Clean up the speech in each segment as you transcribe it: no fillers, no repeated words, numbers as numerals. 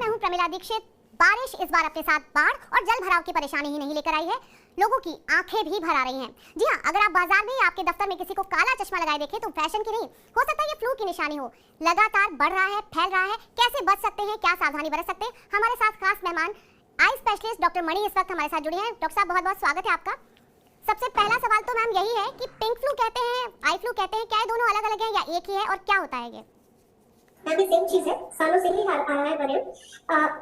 मैं हूं प्रमिला दीक्षित। बारिश इस बार अपने साथ बाढ़ और जल भराव की परेशानी ही नहीं लेकर आई है, लोगों की आंखें भी भरा रही हैं। जी हां, अगर आप बाजार में या आपके दफ्तर में किसी को काला चश्मा लगाए देखें तो फैशन की नहीं, हो सकता है ये फ्लू की निशानी हो। लगातार बढ़ रहा है, फैल रहा है, कैसे बच सकते हैं, क्या सावधानी बरत सकते हैं? हमारे साथ खास मेहमान आई स्पेशलिस्ट डॉक्टर मणि इस वक्त हमारे साथ जुड़े हैं। डॉक्टर साहब, बहुत बहुत स्वागत है आपका। सबसे पहला सवाल तो मैम यही है कि पिंक फ्लू कहते हैं, आई फ्लू कहते हैं, क्या ये दोनों अलग अलग हैं या एक ही है, और क्या होता है ये? भी सेम चीज है, सालों से ही आ रहा है बने।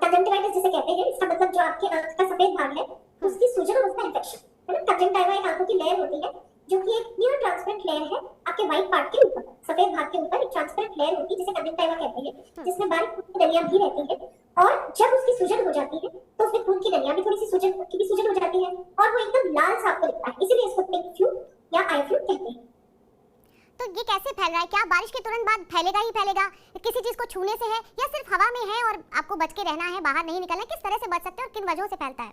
कंजंक्टिवाइटिस जिसे कहते हैं, इसका मतलब जो आपके आंख का सफेद भाग है उसकी सूजन और उसका इंफेक्शन है ना। कंजंक्टिवा एक आंखों की लेयर होती है जो कि एक न्यूर ट्रांसपेरेंट लेयर है आपके व्हाइट पार्ट के ऊपर, सफेद भाग के ऊपर एक ट्रांसपेरेंट लेयर होती है जिसे कंजंक्टिवा कहते हैं, जिसमें बारीक खून की नलियां भी रहती है। और जब उसकी सूजन हो जाती है तो उसमें खून की नलियां भी थोड़ी सी सूजन हो जाती है और वो एकदम लाल सा आपको दिखता है, इसीलिए इसको पिंक फ्लू या आई फ्लू कहते हैं। तो ये कैसे फैल रहा है? क्या बारिश के तुरंत बाद फैलेगा ही फैलेगा, किसी चीज को छूने से है या सिर्फ हवा में है और आपको बच के रहना है, बाहर नहीं निकलना है? किस तरह से बच सकते हैं और किन वजहों से फैलता है?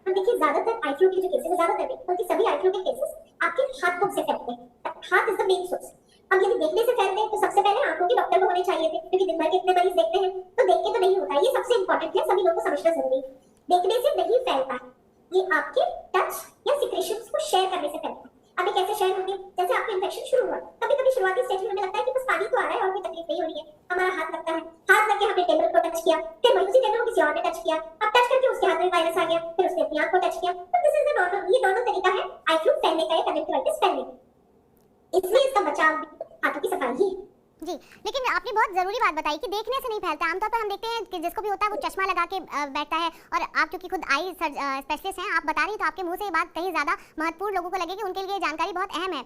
देखिए, ज्यादातर आई फ्लू के जो केसेस, ज्यादातर नहीं बल्कि सभी आई फ्लू के केसेस आपके हाथों से फैलते हैं। हाथ इज द मेन सोर्स। अब यदि देखने से फैलते हैं तो सबसे पहले आंखों के डॉक्टर को होने चाहिए थे, क्योंकि दिन भर के इतने मरीज देखते हैं तो देख के तो नहीं होता। ये सबसे इंपॉर्टेंट है, सभी लोगों को समझना जरूरी है। देखने से नहीं फैलता है, ये आपके टच या सिक्रेशंस को शेयर करने से फैलता है। अब ये कैसे शेयर होंगे? जैसे आपको इन्फेक्शन शुरू हुआ, कभी-कभी शुरुआती स्टेज में हमें लगता है कि बस पानी तो आ रहा है और कोई तकलीफ नहीं हो रही है, हमारा हाथ लगता है, हाथ लग के हमने टेबल को टच किया, फिर वही उसी टेबल को किसी और ने टच किया, अब टच करके उसके हाथ में वायरस आ गया, फिर उसने अपनी आंख को टच किया। तो दिस इज द नॉर्मल, ये नॉर्मल तरीका है आई फ्लू फैलने का या कंजंक्टिवाइटिस फैलने का। इसलिए इसका बचाव भी हाथों की सफाई ही है। जी, लेकिन आपने बहुत जरूरी बात बताई कि देखने से नहीं फैलता। आमतौर पर हम देखते हैं कि जिसको भी होता है वो चश्मा लगा के बैठता है, और आप क्योंकि खुद आई स्पेशलिस्ट हैं, आप बता रही हैं तो आपके मुंह से ये बात कहीं ज्यादा महत्वपूर्ण लोगों को लगेगी, उनके लिए जानकारी बहुत अहम है।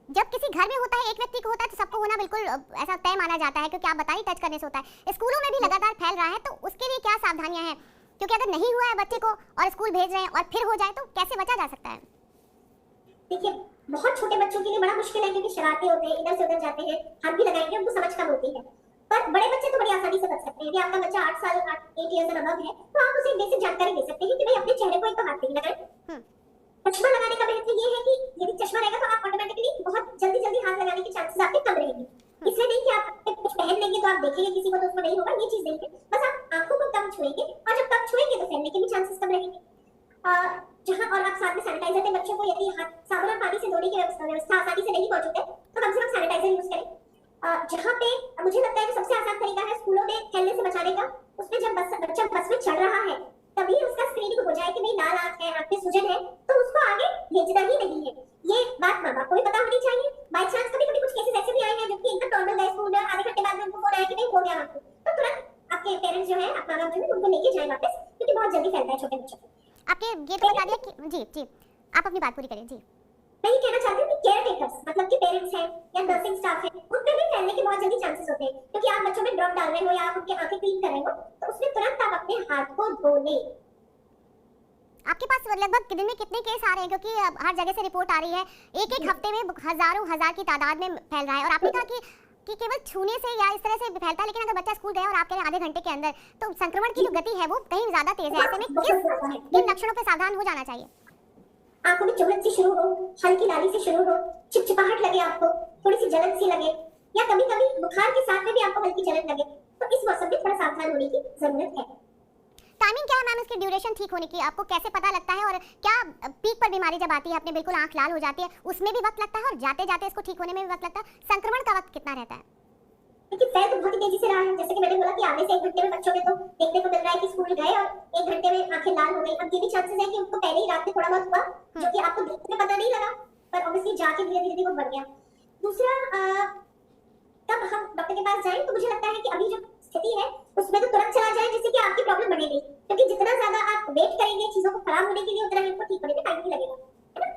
जब किसी घर में होता है, एक व्यक्ति को होता है, तो सबको होना बिल्कुल ऐसा तय माना जाता है, क्योंकि आप बता रही टच करने से होता है। स्कूलों में भी लगातार फैल रहा है, तो उसके लिए क्या सावधानियां हैं? क्योंकि अगर नहीं हुआ है बच्चे को और स्कूल भेज रहे हैं और फिर हो जाए तो कैसे बचा जा सकता है? देखिए, बहुत छोटे बच्चों के लिए बड़ा मुश्किल है, क्योंकि शरारते होते हैं, इधर से उधर जाते हैं, हाथ भी लगाएंगे, उनको समझ कम होती है। पर बड़े बच्चे तो बड़ी आसानी से बच सकते हैं। यदि आपका बच्चा 8 साल 8 इयर्स एंड अबव है तो आप उसे बेसिक जानकारी दे सकते हैं कि भाई अपने चेहरे को एक तो हाथ नहीं लगाएं। चश्मा लगाने का महत्व ये है कि यदि चश्मा रहेगा तो आप ऑटोमेटिकली बहुत जल्दी जल्दी हाथ लगाने के चांसेस आपके कम रहेंगे। इसलिए नहीं कि आप कुछ पहन लेंगे तो आप देखेंगे किसी को तो उसको नहीं होगा, ये चीज नहीं है। बस आप आंखों को कम छुएंगे, और जब कम छुएंगे तो फैलने के भी चांसेस कम रहेंगे। जहां और आप साथ में सैनिटाइजर दें बच्चों को, यदि हाथ साबुन और पानी से धोने की व्यवस्था आसानी से नहीं मौजूद है तो कम से कम सैनिटाइजर यूज करें। जहां पे मुझे लगता है कि सबसे आसान तरीका है स्कूलों में फैलने से बचाने का, उसमें जब बच्चा बस में चढ़ रहा है तभी उसका स्क्रीनिंग हो जाए कि भाई लाल आंख है, आंख में सूजन है, तो उसको आगे भेजना ही नहीं है। ये बात माँ बाप को भी पता होनी चाहिए। बाई चांस कभी कभी कुछ केसेस ऐसे भी आए हैं जो कि एकदम नॉर्मल गए स्कूल में, आधे घंटे बाद में उनको फोन आया कि नहीं हो गया आपको, तो तुरंत आपके पेरेंट्स जो है, माँ बाप जो है, उनको लेके जाए वापस, क्योंकि बहुत जल्दी फैलता है छोटे बच्चों को। आपके ये तो बता दिया कि जी जी, आप अपनी बात पूरी करें। जी, मैं ये कहना चाहती हूँ कि केयर टेकर्स, मतलब कि पेरेंट्स हैं या नर्सिंग स्टाफ है, उन पे भी फैलने के बहुत जल्दी चांसेस होते हैं, क्योंकि आप बच्चों में ड्रॉप डाल रहे हो या आप उनकी आंखें क्लीन कर रहे हो तो उसमें तुरंत आप अपने हाथ को धो लें। आपके पास लगभग दिन में कितने केस आ रहे हैं? क्योंकि हर जगह से रिपोर्ट आ रही है, एक एक हफ्ते में हजारों हजार की तादाद में फैल रहा है। और आपने कहा कि केवल छूने से या इस तरह से फैलता है, लेकिन अगर बच्चा स्कूल गया और आप कह रहे हैं आधे घंटे के अंदर, तो संक्रमण की जो गति है वो कहीं ज्यादा तेज है। ऐसे में किन लक्षणों पर सावधान हो जाना चाहिए? आंखों में चुभन सी शुरू हो, हल्की लाली से शुरू हो, चिपचिपाहट लगे आपको, थोड़ी सी जलन सी लगे, या कभी-कभी बुखार के साथ में भी आपको हल्की जलन लगे, तो इस मौसम में थोड़ा सावधान होने की जरूरत है। टाइमिंग क्या है मैम इसकी, ड्यूरेशन ठीक होने की? आपको कैसे पता लगता है? और क्या पीक पर बीमारी जब आती है, अपने बिल्कुल आंख लाल हो जाती है, उसमें भी वक्त लगता है और जाते जाते इसको ठीक होने में भी वक्त लगता है? संक्रमण का वक्त कितना रहता है? लेकिन फैल तो बहुत ही तेजी से रहा है। जैसे कि मैंने बोला कि आधे से 1 घंटे में बच्चों में तो देखने को मिल रहा है कि स्कूल गए और 1 घंटे में आंखें लाल हो गई। अब ये भी चांसेस है कि उनको पहले ही रात में थोड़ा बहुत हुआ, जो कि आपको देखने में पता नहीं लगा, पर ऑब्वियसली जाके धीरे-धीरे वो बढ़ गया। दूसरा, तब हम डॉक्टर के पास जाएं तो मुझे लगता है कि अभी जो स्थिति है उसमें तो तुरंत चला जाए, जिससे कि आपकी प्रॉब्लम बढ़ेगी, क्योंकि जितना ज्यादा आप वेट करेंगे चीजों को खराब होने के लिए, उतना ही उनको ठीक होने में टाइम भी लगेगा, है ना।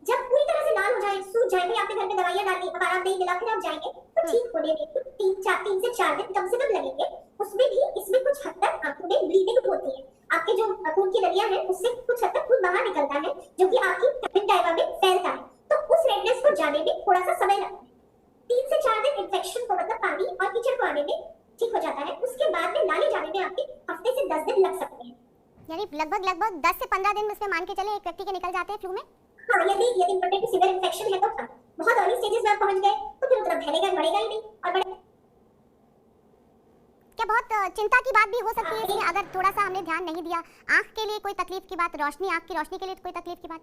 जब पूरी तरह से लाल हो जाए, सूज जाए, भाई आपने घर में दवाइयां डाली, अब आराम नहीं मिला, फिर आप जाएंगे तो ठीक होने में 3 से 4 दिन कम से कम लगेंगे। उसमें भी इसमें कुछ हद तक आंखों में ब्लीडिंग होती है, आपके जो खून की नलियां हैं उससे कुछ हद तक खून बाहर निकलता है, जो कि आपकी कंजंक्टिवा में फैलता है, तो उस रेडनेस को जाने में थोड़ा सा समय लगता है। 3 से 4 दिन इन्फेक्शन को, मतलब पानी और कीचड़ को आने में ठीक हो जाता है। उसके बाद में नाली जाने में आपके हफ्ते से 10 दिन लग सकते हैं। यानी लगभग 10 से 15 दिन इसमें मान के चले एक व्यक्ति के निकल जाते हैं फ्लू में। हाँ, यदि इम्पोर्टेंट सीवियर इन्फेक्शन है तो हाँ, बहुत अर्ली स्टेजेस में आप पहुंच गए तो फिर उतना फैलेगा, बढ़ेगा ही नहीं और बढ़ेगा। क्या बहुत चिंता की बात भी हो सकती है इसमें अगर थोड़ा सा हमने ध्यान नहीं दिया? आंख के लिए कोई तकलीफ की बात, रोशनी, आंख की रोशनी के लिए कोई तकलीफ की बात?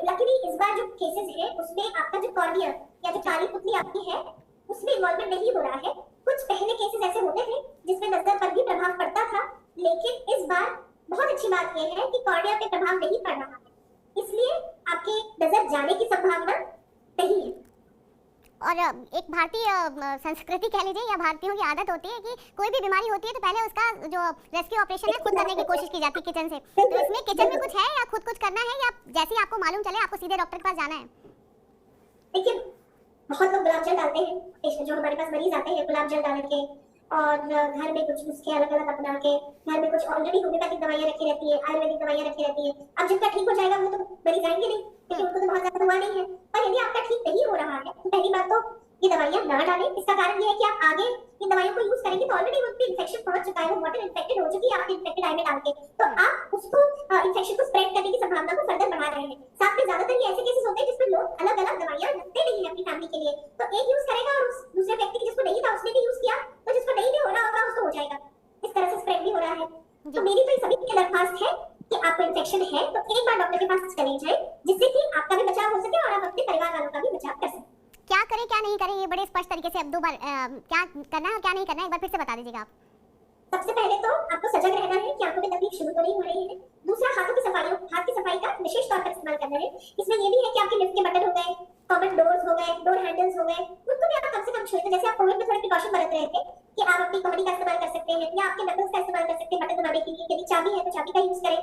लकीली इस बार जो केसेस है उसमें आपका जो कॉर्निया या जो काली पुतली आपकी है उसमें इन्वॉल्वमेंट नहीं हो रहा है। कुछ पहले केसेस ऐसे होते थे जिसमें नजर पर भी प्रभाव पड़ता था, लेकिन इस बार बहुत अच्छी बात यह है कि कॉर्निया पे प्रभाव नहीं पड़ रहा है, इसलिए आपकी नजर जाने की संभावना नहीं है। और एक भारतीय संस्कृति कह लीजिए या भारतीयों की आदत होती है कि कोई भी बीमारी होती है तो पहले उसका जो रेस्क्यू ऑपरेशन है खुद करने की कोशिश की जाती है किचन से। तो इसमें किचन में कुछ है या खुद कुछ करना है, या जैसे ही आपको मालूम चले आपको सीधे डॉक्टर के पास जाना है? देखिए, बहुत लोग गुलाब जल डालते हैं, पेशेंट जो हमारे पास मरीज आते हैं गुलाब जल डाल के, और घर में कुछ नुस्खे अलग अलग अपना के, घर में कुछ ऑलरेडी होम्योपैथिक दवाइयां रखी रहती है, आयुर्वेदिक दवाइयां रखी रहती है। अब जिनका ठीक हो जाएगा वो तो मरीज आएंगे नहीं, क्योंकि उनको तो बहुत ज्यादा हुआ नहीं है। पर यदि आपका ठीक नहीं हो रहा है तो पहली बात तो ये दवाइयां ना डालें। इसका कारण ये है कि आप आगे इन दवाइयों को यूज करेंगे तो ऑलरेडी उन पे इन्फेक्शन पहुंच चुका है, वो वाटर इन्फेक्टेड हो चुकी है आपके इन्फेक्टेड आई में डाल के, तो आप उसको इन्फेक्शन को स्प्रेड करने की संभावना को फर्दर बढ़ा रहे हैं। साथ में ज्यादातर ये ऐसे केसेस होते हैं जिसमें लोग अलग अलग दवाइयां रखते नहीं है अपनी फैमिली के लिए, तो एक यूज करेगा और उस दूसरे व्यक्ति की जिसको नहीं था उसने भी यूज किया, तो जिसको नहीं भी हो रहा होगा उसको हो जाएगा। इस तरह से स्प्रेड भी हो रहा है। तो मेरी तो सभी की दरखास्त है कि आपको इन्फेक्शन है तो एक बार डॉक्टर के पास चले जाएं, जिससे कि आपका भी बचाव हो सके और आप अपने परिवार वालों का भी बचाव कर सकें। क्या करें क्या नहीं करें, ये बड़े स्पष्ट तरीके से अब दो बार क्या करना है और क्या नहीं करना है एक बार फिर से बता दीजिएगा आप। सबसे पहले तो आपको सजग रहना है कि आंखों में तकलीफ शुरू तो नहीं हो रही है। दूसरा, हाथ की सफाई का विशेष तौर पर इस्तेमाल करना है। इसमें ये भी है कि आपके लिफ्ट के बटन हो गए, कॉमन डोर्स हो गए, डोर हैंडल्स हो गए, उनको भी आप कम से कम छुएं। जैसे आप कोविड में थोड़े प्रिकॉशन बरत रहे थे कि आप अपनी कमरी का इस्तेमाल कर सकते हैं या आपके नकल्स का इस्तेमाल कर सकते हैं बटन दबाने के लिए। यदि चाबी है तो चाबी का यूज करें।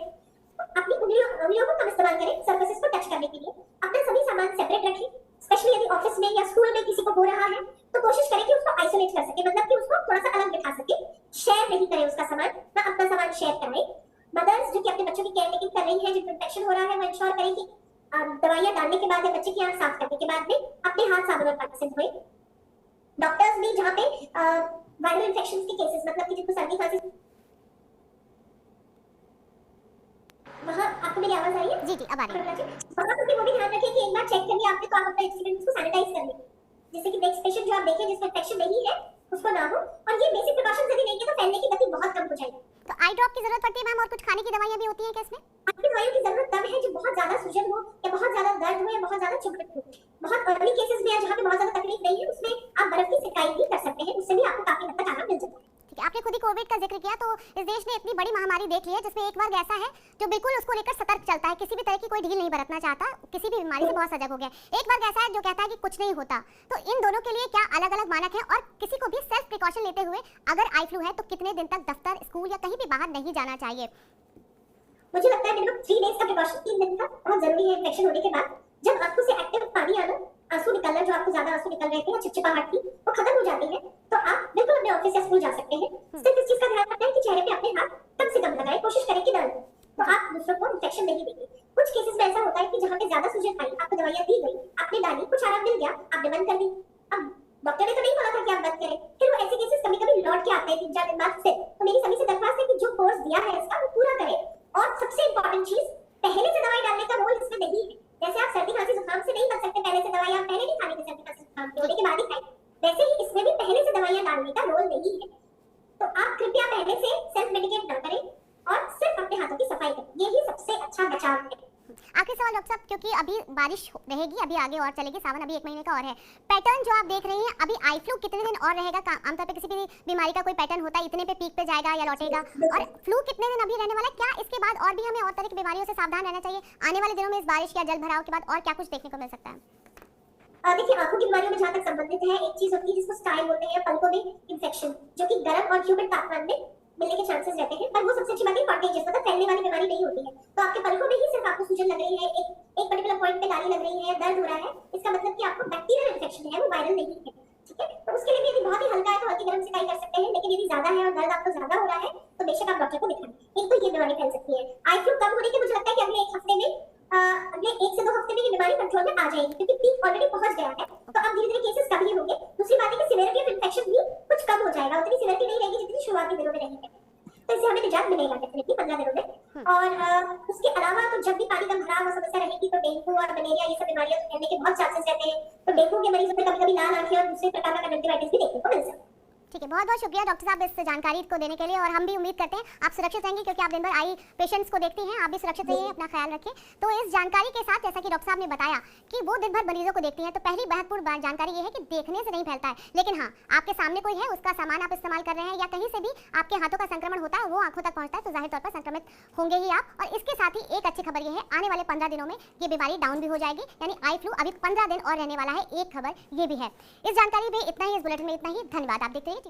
अपनी उंगलियों को कम इस्तेमाल करें सरफेसेस को टच करने के लिए। अपना सभी सामान सेपरेट रखें। स्पेशली यदि ऑफिस में या स्कूल में किसी को हो रहा है तो कोशिश करें कि उसको आइसोलेट कर सके, मतलब कि उसको थोड़ा सा अलग बिठा सके। शेयर नहीं करें उसका सामान, ना अपना सामान शेयर करें। मदर्स जो कि अपने बच्चों की केयर टेकिंग कर रही है, जिनको इन्फेक्शन हो रहा है, वो इंश्योर करें कि दवाइयां डालने के बाद या बच्चे की आंख साफ करने के बाद में अपने हाथ साबुन और पानी से धोएं। डॉक्टर्स भी जहां पे वायरल इन्फेक्शंस के केसेस, मतलब कि जिनको सर्दी खांसी, वहां आपको मेरी आवाज आ रही है? जी अब आ रही है। वहां पर भी वो भी ध्यान रखें कि एक बार चेक कर लिया आपने तो आप अपने एक्सपीरियंस को सैनिटाइज कर लें, जिससे कि नेक्स्ट पेशेंट जो आप देखें जिसको इन्फेक्शन नहीं है उसको ना हो। और ये बेसिक प्रिकॉशंस यदि लेंगे तो फैलने की गति बहुत कम हो जाएगी। तो आई ड्रॉप की जरूरत पड़ती है मैम, और कुछ खाने की दवाइयां भी होती हैं क्या इसमें? आपकी दवाइयों की जरूरत तब है जब बहुत ज्यादा सूजन हो या बहुत ज्यादा दर्द हो या बहुत ज्यादा चुभन हो। बहुत अर्ली केसेस में जहां पे बहुत ज्यादा तकलीफ नहीं है उसमें आप बर्फ की सिकाई भी कर सकते हैं, उससे भी आपको काफी हद तक आराम मिल जाता है। ठीक है, आपने खुद ही कोविड का जिक्र किया, तो इस देश ने इतनी बड़ी महामारी देख ली है जिसमें एक वर्ग ऐसा है जो बिल्कुल उसको लेकर सतर्क चलता है, किसी भी तरह की कोई ढील नहीं बरतना चाहता, किसी भी बीमारी से बहुत सजग हो गया। एक वर्ग ऐसा है जो कहता है कि कुछ नहीं होता। तो इन दोनों के लिए क्या अलग अलग मानक है, और किसी को भी सेल्फ प्रिकॉशन लेते हुए अगर आई फ्लू है तो कितने दिन तक दफ्तर, स्कूल या कहीं भी बाहर नहीं जाना चाहिए? मुझे लगता है मिनिमम 3 डेज का प्रिकॉशन, 3 दिन का बहुत जरूरी है इन्फेक्शन होने के बाद। जब आंखों से एक्टिव पानी आना, आंसू निकलना, जो आपको ज्यादा आंसू निकल रहे थे या चिपचिपाहट थी वो खत्म हो जाती है, तो आप बिल्कुल अपने ऑफिस या स्कूल जा सकते हैं। सिर्फ इस चीज का ध्यान रखना है कि चेहरे पे अपने हाथ कम से कम लगाएं, कोशिश करें कि ना हो, तो आप दूसरों को इन्फेक्शन नहीं देंगे। कुछ केसेस में ऐसा होता है कि जहां पे ज्यादा सूजन आई, आपको दवाइयां दी गई, आपने डाली, कुछ आराम मिल गया, आपने बंद कर दी। अब डॉक्टर ने तो नहीं बोला था कि आप बंद करें, फिर वो ऐसे केसेस कभी-कभी लौट के आते हैं 3-4 दिन बाद से। तो मेरी सभी से दरख्वास्त है कि जो कोर्स दिया है इसका वो पूरा करें। और सबसे इंपॉर्टेंट चीज, पहले से दवाई डालने का रोल इसमें नहीं है। जैसे आप सर्दी खांसी जुकाम से नहीं बच सकते पहले से दवाई आप पहले नहीं खानी थी सर्दी खांसी जुकाम होने के बाद ही खाएं, वैसे ही इसमें भी पहले से दवाइयां डालने का रोल नहीं है। तो आप कृपया पहले से सेल्फ मेडिकेट ना करें और सिर्फ अपने हाथों की सफाई करें, यही सबसे अच्छा बचाव है। आखिरी सवाल डॉक्टर साहब, क्योंकि अभी बारिश रहेगी, अभी आगे और चलेगी, सावन अभी 1 महीने का और है, पैटर्न जो आप देख रही हैं अभी आई फ्लू कितने दिन और रहेगा? आमतौर पे किसी भी बीमारी का कोई पैटर्न होता है, इतने पे पीक पे जाएगा या लौटेगा, और फ्लू कितने दिन अभी रहने वाला है? क्या इसके बाद और भी हमें और तरह की बीमारियों से सावधान रहना चाहिए आने वाले दिनों में? इस बारिश या जल भराव के बाद और क्या कुछ देखने को मिल सकता है? देखिए, आंखों की बीमारियों में जहां तक संबंधित है, एक चीज होती है जिसको स्टाइल बोलते हैं, पलकों में इंफेक्शन, जो कि गर्म और ह्यूमिड तापमान में मिलने के चांसेस रहते हैं। पर वो सबसे अच्छी बात है, कॉन्टेजियस, मतलब फैलने वाली बीमारी नहीं होती है। तो आपके पलकों में ही सिर्फ आपको सूजन लग रही है, एक पर्टिकुलर पॉइंट पे लाली लग रही है, दर्द हो रहा है, इसका मतलब कि आपको बैक्टीरियल इन्फेक्शन है, वो वायरल नहीं है। ठीक है, तो उसके लिए भी यदि बहुत ही हल्का है तो हल्की गर्म सिकाई कर सकते हैं, लेकिन यदि ज्यादा है और दर्द आपको ज्यादा हो रहा है तो बेशक आप डॉक्टर को दिखाएं। एक तो ये बीमारी फैल सकती है। आई फ्लू कब होने के मुझे लगता है कि अगले 1 हफ्ते में, अगले 1 से 2 हफ्ते में ये बीमारी कंट्रोल में आ जाएगी, क्योंकि पीक ऑलरेडी पहुंच गया है। तो अब धीरे-धीरे केसेस कम ही होंगे। दूसरी बात है कि सिवियरिटी ऑफ इन्फेक्शन भी कुछ कम हो जाएगा, उतनी सिवियरिटी नहीं रहेगी जितनी शुरुआती दिनों में रही है। तो इससे हमें निजात मिलेगा डेफिनेटली 15 दिनों में। और उसके अलावा तो जब भी पानी का भराव और समस्या रहेगी तो डेंगू और मलेरिया, ये सब बीमारियां फैलने के बहुत चांसेस रहते हैं। तो डेंगू के मरीजों में कभी-कभी लाल आंखें और दूसरे प्रकार का कंजक्टिवाइटिस भी देखने को मिल सकता है। ठीक है, बहुत बहुत शुक्रिया डॉक्टर साहब इस जानकारी को देने के लिए, और हम भी उम्मीद करते हैं आप सुरक्षित रहेंगे क्योंकि आप दिन भर आई पेशेंट्स को देखती हैं। आप भी सुरक्षित रहिए, अपना ख्याल रखें। तो इस जानकारी के साथ जैसा कि डॉक्टर साहब ने बताया कि वो दिन भर मरीजों को देखती हैं, तो पहली महत्वपूर्ण जानकारी ये है कि देखने से नहीं फैलता है, लेकिन हाँ आपके सामने कोई है, उसका सामान आप इस्तेमाल कर रहे हैं या कहीं से भी आपके हाथों का संक्रमण होता है, वो आंखों तक पहुंचता है, तो जाहिर तौर पर संक्रमित होंगे ही आप। और इसके साथ ही एक अच्छी खबर ये है, आने वाले 15 दिनों में ये बीमारी डाउन भी हो जाएगी, यानी आई फ्लू अभी 15 दिन और रहने वाला है। एक खबर ये भी है। इस जानकारी में इतना ही, इस बुलेटिन में इतना ही। धन्यवाद। आप देखते रहिए